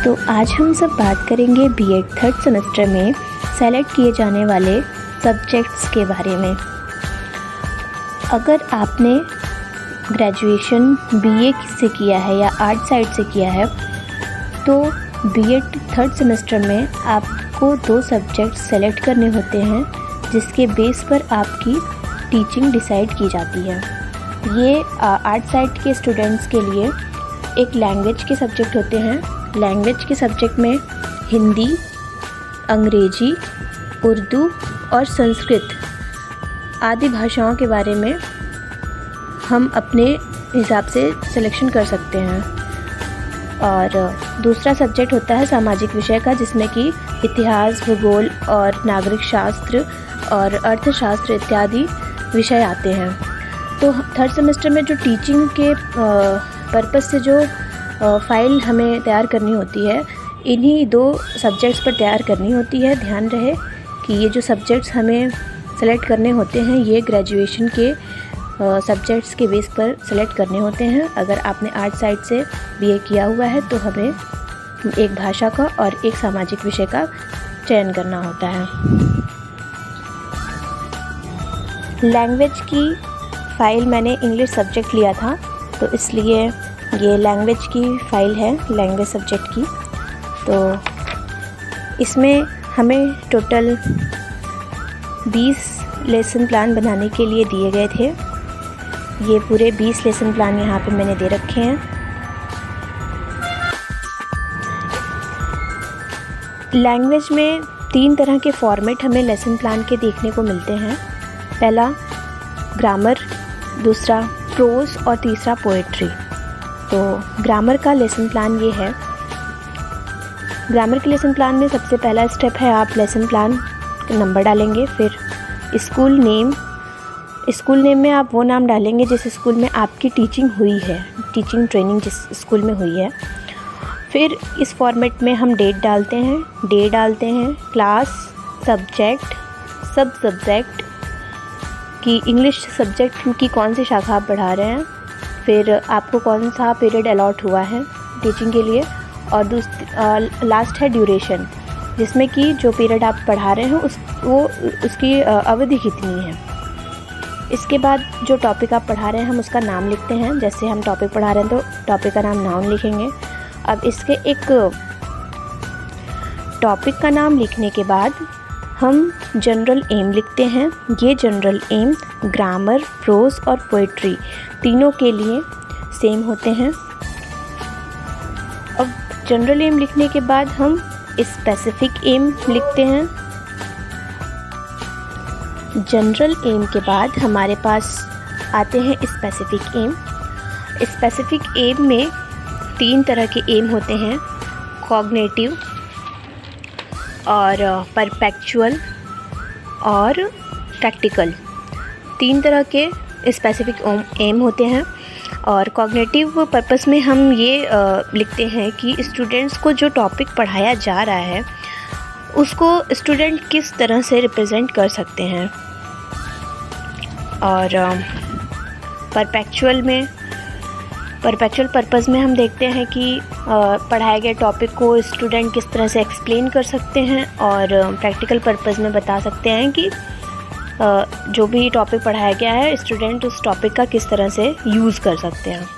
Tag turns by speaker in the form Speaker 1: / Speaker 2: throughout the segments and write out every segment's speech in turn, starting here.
Speaker 1: तो आज हम सब बात करेंगे बीएड थर्ड सेमेस्टर में सेलेक्ट किए जाने वाले सब्जेक्ट्स के बारे में। अगर आपने ग्रेजुएशन बीए से किया है या आर्ट साइड से किया है तो बीएड थर्ड सेमेस्टर में आपको 2 सब्जेक्ट सेलेक्ट करने होते हैं जिसके बेस पर आपकी टीचिंग डिसाइड की जाती है। ये आर्ट साइड के स्टूडेंट्स के लिए एक लैंग्वेज के सब्जेक्ट होते हैं। लैंग्वेज के सब्जेक्ट में हिंदी, अंग्रेजी, उर्दू और संस्कृत आदि भाषाओं के बारे में हम अपने हिसाब से सिलेक्शन कर सकते हैं। और दूसरा सब्जेक्ट होता है सामाजिक विषय का, जिसमें कि इतिहास, भूगोल और नागरिक शास्त्र और अर्थशास्त्र इत्यादि विषय आते हैं। तो थर्ड सेमेस्टर में जो टीचिंग के पर्पस से जो फ़ाइल हमें तैयार करनी होती है, इन्हीं 2 सब्जेक्ट्स पर तैयार करनी होती है। ध्यान रहे कि ये जो सब्जेक्ट्स हमें सेलेक्ट करने होते हैं ये ग्रेजुएशन के सब्जेक्ट्स के बेस पर सेलेक्ट करने होते हैं। अगर आपने आर्ट साइड से बीए किया हुआ है तो हमें एक भाषा का और एक सामाजिक विषय का चयन करना होता है। लैंग्वेज की फ़ाइल मैंने इंग्लिश सब्जेक्ट लिया था, तो इसलिए ये लैंग्वेज की फ़ाइल है, लैंग्वेज सब्जेक्ट की। तो इसमें हमें टोटल 20 लेसन प्लान बनाने के लिए दिए गए थे। ये पूरे 20 लेसन प्लान यहाँ पे मैंने दे रखे हैं। लैंग्वेज में 3 तरह के फॉर्मेट हमें लेसन प्लान के देखने को मिलते हैं। पहला ग्रामर, दूसरा प्रोज और तीसरा पोएट्री। तो ग्रामर का लेसन प्लान ये है। ग्रामर के लेसन प्लान में सबसे पहला स्टेप है आप लेसन प्लान का नंबर डालेंगे, फिर स्कूल नेम में आप वो नाम डालेंगे जिस स्कूल में आपकी टीचिंग हुई है, टीचिंग ट्रेनिंग जिस स्कूल में हुई है। फिर इस फॉर्मेट में हम डेट डालते हैं, डे डालते हैं, क्लास, सब्जेक्ट, सब सब्जेक्ट कि इंग्लिश सब्जेक्ट की कौन सी शाखा आप पढ़ा रहे हैं, फिर आपको कौन सा पीरियड अलॉट हुआ है टीचिंग के लिए, और लास्ट है ड्यूरेशन, जिसमें कि जो पीरियड आप पढ़ा रहे हैं उसकी अवधि कितनी है। इसके बाद जो टॉपिक आप पढ़ा रहे हैं हम उसका नाम लिखते हैं। जैसे हम टॉपिक पढ़ा रहे हैं तो टॉपिक का नाम नाउन लिखेंगे। अब इसके एक टॉपिक का नाम लिखने के बाद हम जनरल एम लिखते हैं। ये जनरल एम ग्रामर, प्रोज और पोएट्री तीनों के लिए सेम होते हैं। अब जनरल एम लिखने के बाद हम स्पेसिफिक एम लिखते हैं। जनरल एम के बाद हमारे पास आते हैं स्पेसिफिक एम। स्पेसिफिक एम में 3 तरह के एम होते हैं, कॉग्निटिव और परपेचुअल और प्रैक्टिकल। 3 तरह के स्पेसिफिक एम होते हैं। और कॉग्निटिव पर्पस में हम ये लिखते हैं कि स्टूडेंट्स को जो टॉपिक पढ़ाया जा रहा है उसको स्टूडेंट किस तरह से रिप्रेजेंट कर सकते हैं। और परपेचुअल पर्पस में हम देखते हैं कि पढ़ाए गए टॉपिक को स्टूडेंट किस तरह से एक्सप्लेन कर सकते हैं। और प्रैक्टिकल पर्पस में बता सकते हैं कि जो भी टॉपिक पढ़ाया गया है स्टूडेंट उस टॉपिक का किस तरह से यूज़ कर सकते हैं।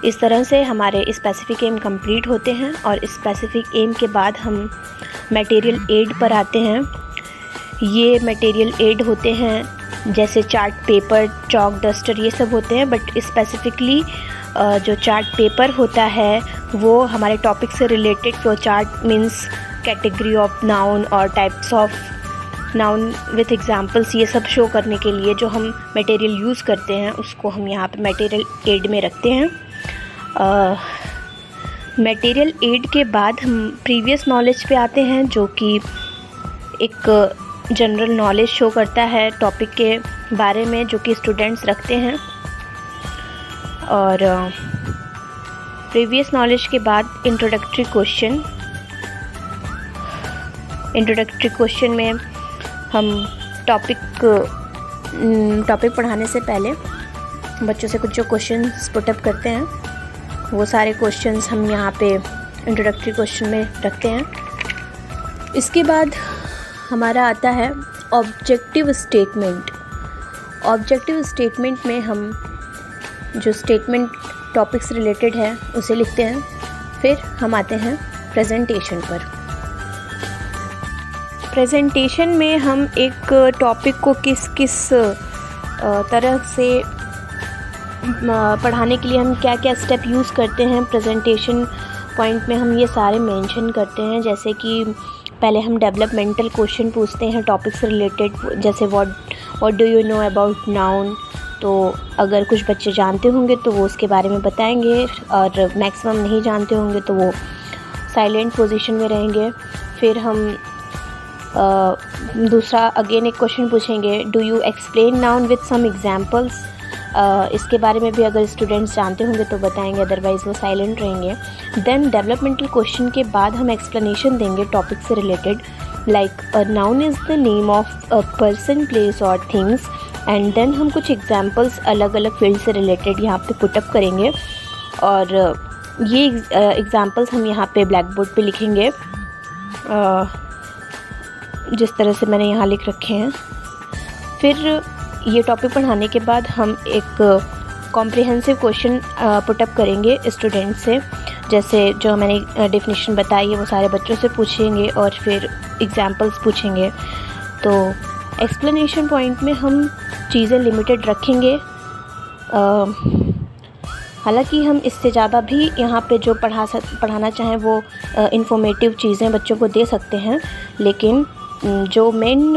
Speaker 1: इस तरह से हमारे स्पेसिफिक एम कंप्लीट होते हैं। और स्पेसिफिक एम के बाद हम मटेरियल एड पर आते हैं। ये मटेरियल एड होते हैं जैसे चार्ट पेपर, चॉक, डस्टर, ये सब होते हैं। बट स्पेसिफिकली जो चार्ट पेपर होता है वो हमारे टॉपिक से related flow chart means category of noun और types of noun with examples, ये सब शो करने के लिए जो हम मटेरियल यूज़ करते हैं उसको हम यहाँ पे मटेरियल एड में रखते हैं। मटेरियल एड के बाद हम प्रीवियस नॉलेज पे आते हैं, जो कि एक जनरल नॉलेज शो करता है टॉपिक के बारे में जो कि स्टूडेंट्स रखते हैं। और प्रीवियस नॉलेज के बाद इंट्रोडक्टरी क्वेश्चन में हम टॉपिक पढ़ाने से पहले बच्चों से कुछ जो क्वेश्चंस पुटअप करते हैं वो सारे क्वेश्चंस हम यहाँ पे इंट्रोडक्टरी क्वेश्चन में रखते हैं। इसके बाद हमारा आता है ऑब्जेक्टिव स्टेटमेंट। ऑब्जेक्टिव स्टेटमेंट में हम जो स्टेटमेंट टॉपिक से रिलेटेड है उसे लिखते हैं। फिर हम आते हैं प्रेजेंटेशन पर। प्रेजेंटेशन में हम एक टॉपिक को किस किस तरह से पढ़ाने के लिए हम क्या क्या स्टेप यूज़ करते हैं, प्रेजेंटेशन पॉइंट में हम ये सारे मेंशन करते हैं। जैसे कि पहले हम डेवलपमेंटल क्वेश्चन पूछते हैं टॉपिक से रिलेटेड, जैसे what do you know about noun. तो अगर कुछ बच्चे जानते होंगे तो वो उसके बारे में बताएंगे, और मैक्सिमम नहीं जानते होंगे तो वो साइलेंट पोजीशन में रहेंगे। फिर हम दूसरा अगेन एक क्वेश्चन पूछेंगे, do you explain noun with some examples. इसके बारे में भी अगर स्टूडेंट्स जानते होंगे तो बताएंगे, अदरवाइज़ वो साइलेंट रहेंगे। देन डेवलपमेंटल क्वेश्चन के बाद हम एक्सप्लेनेशन देंगे टॉपिक से related, like noun is the name of a person, place और थिंग्स। एंड देन हम कुछ एग्जांपल्स अलग अलग फील्ड से रिलेटेड यहाँ पे पुटअप करेंगे, और ये एग्जांपल्स हम यहाँ पे ब्लैक बोर्ड पे लिखेंगे जिस तरह से मैंने यहाँ लिख रखे हैं। फिर ये टॉपिक पढ़ाने के बाद हम एक कॉम्प्रिहेंसिव क्वेश्चन पुटअप करेंगे स्टूडेंट से, जैसे जो मैंने डेफिनेशन बताई है वो सारे बच्चों से पूछेंगे और फिर एग्जांपल्स पूछेंगे। तो एक्सप्लेनेशन पॉइंट में हम चीज़ें लिमिटेड रखेंगे। हालांकि हम इससे ज़्यादा भी यहाँ पे जो पढ़ाना चाहें वो इन्फॉर्मेटिव चीज़ें बच्चों को दे सकते हैं, लेकिन जो मेन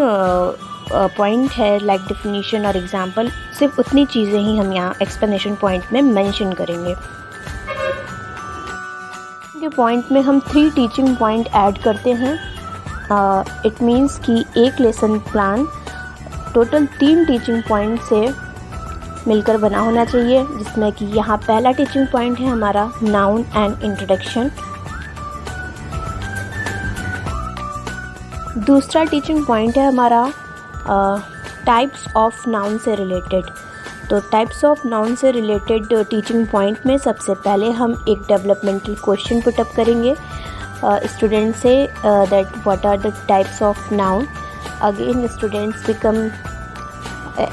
Speaker 1: पॉइंट है लाइक डेफिनेशन और एग्जांपल, सिर्फ उतनी चीज़ें ही हम यहाँ एक्सप्लेनेशन पॉइंट में मेंशन करेंगे। के पॉइंट में हम 3 टीचिंग पॉइंट ऐड करते हैं। इट मीन्स कि एक lesson plan total 3 teaching point से मिलकर बना होना चाहिए, जिसमें कि यहाँ पहला टीचिंग पॉइंट है हमारा नाउन एंड इंट्रोडक्शन। दूसरा टीचिंग पॉइंट है हमारा टाइप्स ऑफ नाउन से रिलेटेड। तो टाइप्स ऑफ नाउन से रिलेटेड टीचिंग पॉइंट में सबसे पहले हम एक डेवलपमेंटल क्वेश्चन पुटअप करेंगे स्टूडेंट से, that what are the types of noun. Again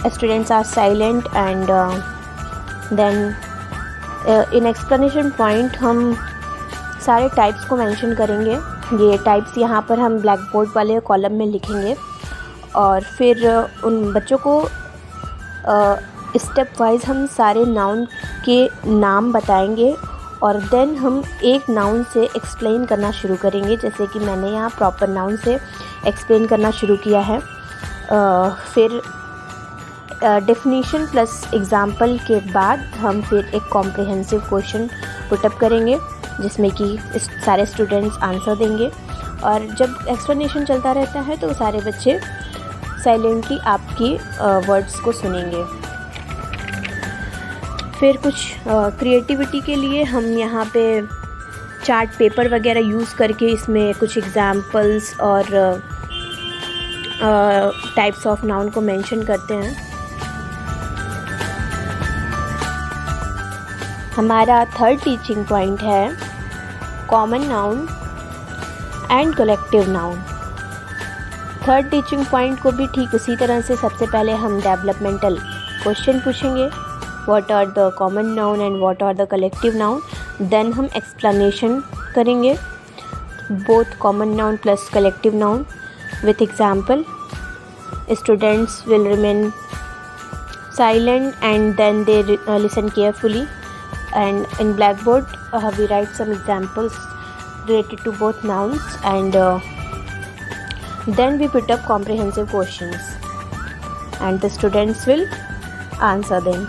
Speaker 1: students are silent and then in explanation point हम सारे टाइप्स को मेंशन करेंगे। ये टाइप्स यहाँ पर हम ब्लैक बोर्ड वाले कॉलम में लिखेंगे, और फिर उन बच्चों को स्टेप वाइज हम सारे नाउन के नाम बताएंगे, और देन हम एक नाउन से एक्सप्लेन करना शुरू करेंगे। जैसे कि मैंने यहाँ प्रॉपर नाउन से एक्सप्लेन करना शुरू किया है। फिर डेफिनेशन प्लस एग्जांपल के बाद हम फिर एक कॉम्प्रिहेंसिव क्वेश्चन पुटअप करेंगे, जिसमें कि सारे स्टूडेंट्स आंसर देंगे। और जब एक्सप्लेनेशन चलता रहता है तो सारे बच्चे साइलेंटली आपकी वर्ड्स को सुनेंगे। फिर कुछ क्रिएटिविटी के लिए हम यहाँ पे चार्ट पेपर वगैरह यूज़ करके इसमें कुछ एग्जांपल्स और टाइप्स ऑफ नाउन को मेंशन करते हैं। हमारा थर्ड टीचिंग पॉइंट है common noun and collective noun. Third teaching point को भी ठीक उसी तरह से सबसे पहले हम डेवलपमेंटल क्वेश्चन पूछेंगे, what are the common noun and what are the collective noun. Then हम एक्सप्लेनेशन करेंगे both common noun plus collective noun with example. Students will remain silent and then they listen carefully, and in blackboard we write some examples related to both nouns, and then we put up comprehensive questions and the students will answer them.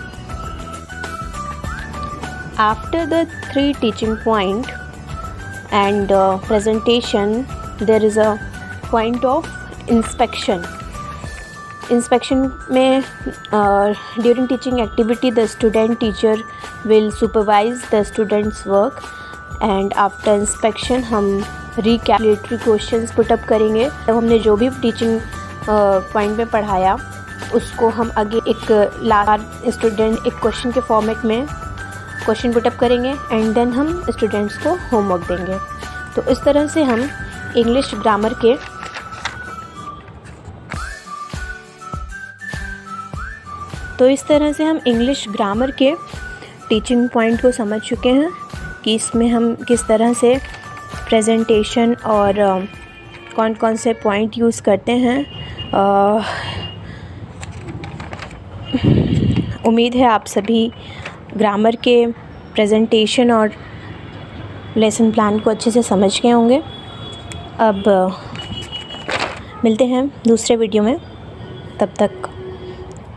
Speaker 1: After the 3 teaching point and presentation, there is a point of inspection. Inspection में during teaching activity the student teacher will supervise the students work, and after inspection हम recapitulatory questions put up करेंगे। तब हमने जो भी teaching point में पढ़ाया उसको हम आगे एक लास्ट स्टूडेंट एक क्वेश्चन के फॉर्मेट में क्वेश्चन पुट अप करेंगे, एंड देन हम स्टूडेंट्स को होमवर्क देंगे। तो इस तरह से हम इंग्लिश ग्रामर के टीचिंग पॉइंट को समझ चुके हैं कि इसमें हम किस तरह से प्रेजेंटेशन और कौन कौन से पॉइंट यूज़ करते हैं। उम्मीद है आप सभी ग्रामर के प्रेजेंटेशन और लेसन प्लान को अच्छे से समझ गए होंगे। अब मिलते हैं दूसरे वीडियो में, तब तक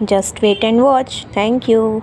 Speaker 1: just wait and watch. Thank you.